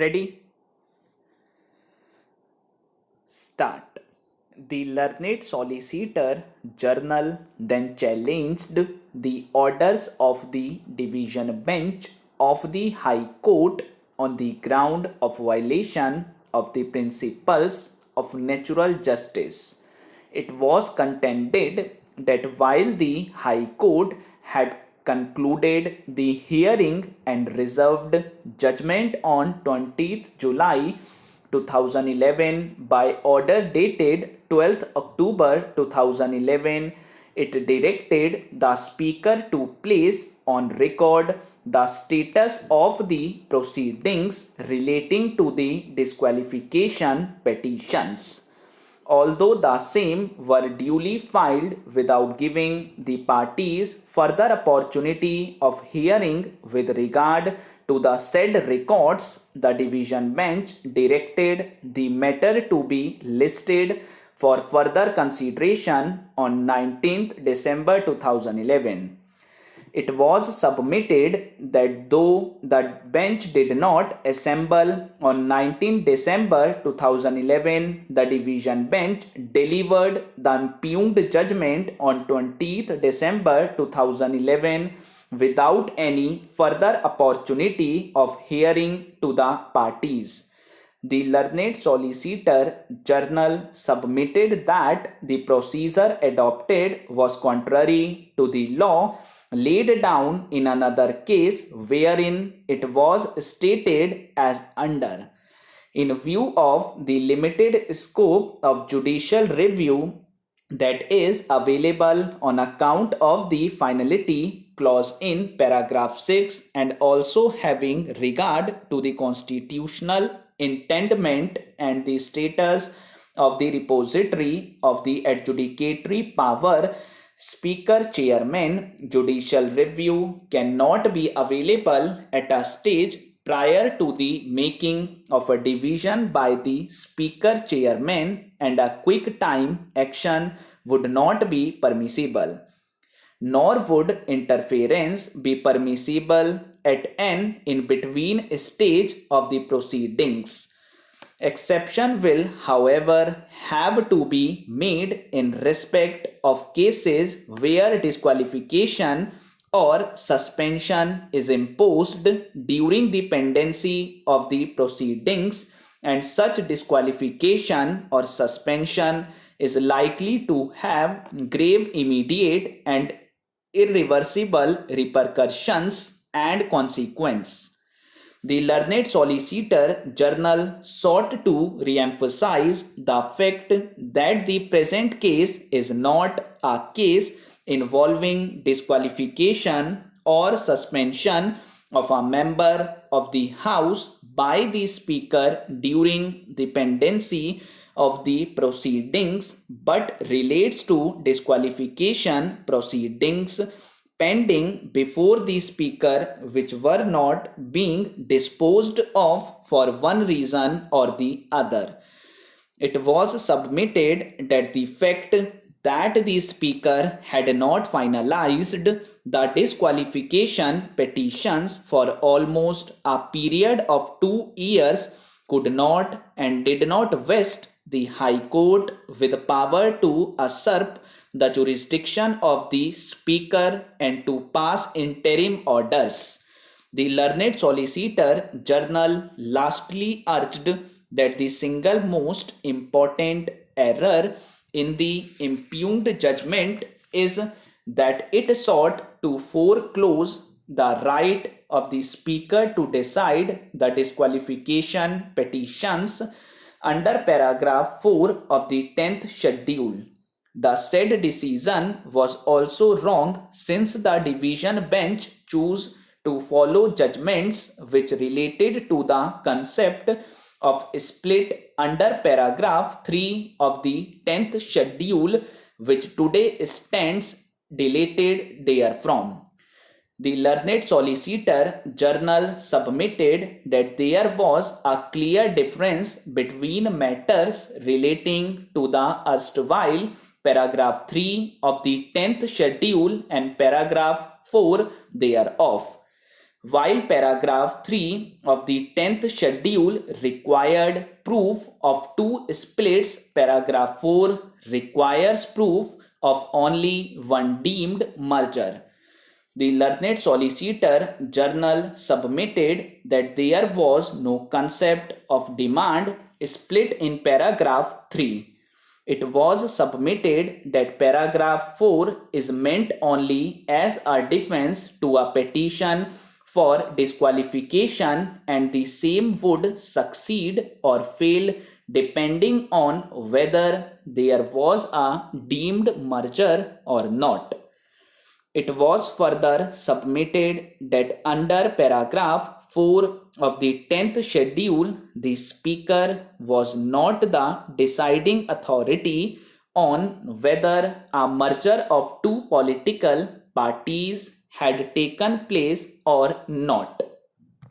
Ready? Start. The learned solicitor general then challenged the orders of the division bench of the High Court on the ground of violation of the principles of natural justice. It was contended that while the High Court had concluded the hearing and reserved judgment on 20th July 2011 by order dated 12th October 2011, it directed the Speaker to place on record the status of the proceedings relating to the disqualification petitions, although the same were duly filed without giving the parties further opportunity of hearing with regard to the said records, the division bench directed the matter to be listed for further consideration on 19th December 2011. It was submitted that though the bench did not assemble on 19 December 2011, the division bench delivered the impugned judgment on 20th December 2011 without any further opportunity of hearing to the parties. The learned solicitor general submitted that the procedure adopted was contrary to the law laid down in another case wherein it was stated as under. In view of the limited scope of judicial review that is available on account of the finality clause in paragraph 6 and also having regard to the constitutional intendment and the status of the repository of the adjudicatory power, Speaker Chairman, judicial review cannot be available at a stage prior to the making of a division by the Speaker Chairman, and a quick time action would not be permissible. Nor would interference be permissible at an in-between stage of the proceedings. Exception will, however, have to be made in respect of cases where disqualification or suspension is imposed during the pendency of the proceedings, and such disqualification or suspension is likely to have grave immediate and irreversible repercussions and consequence. The learned solicitor general sought to re-emphasize the fact that the present case is not a case involving disqualification or suspension of a member of the House by the Speaker during the pendency of the proceedings, but relates to disqualification proceedings pending before the Speaker which were not being disposed of for one reason or the other. It was submitted that the fact that the Speaker had not finalized the disqualification petitions for almost a period of 2 years could not and did not vest the High Court with power to usurp the jurisdiction of the Speaker and to pass interim orders. The learned solicitor general lastly urged that the single most important error in the impugned judgment is that it sought to foreclose the right of the Speaker to decide the disqualification petitions under paragraph 4 of the 10th schedule. The said decision was also wrong, since the division bench chose to follow judgments which related to the concept of split under paragraph 3 of the 10th schedule, which today stands deleted therefrom. The learned solicitor general submitted that there was a clear difference between matters relating to the erstwhile paragraph 3 of the 10th schedule and paragraph 4 thereof. while paragraph 3 of the 10th schedule required proof of two splits, paragraph 4 requires proof of only one deemed merger. The learned solicitor journal submitted that there was no concept of demand split in paragraph 3. It was submitted that paragraph 4 is meant only as a defense to a petition for disqualification, and the same would succeed or fail depending on whether there was a deemed merger or not. It was further submitted that under paragraph 4 of the 10th schedule, the Speaker was not the deciding authority on whether a merger of two political parties had taken place or not.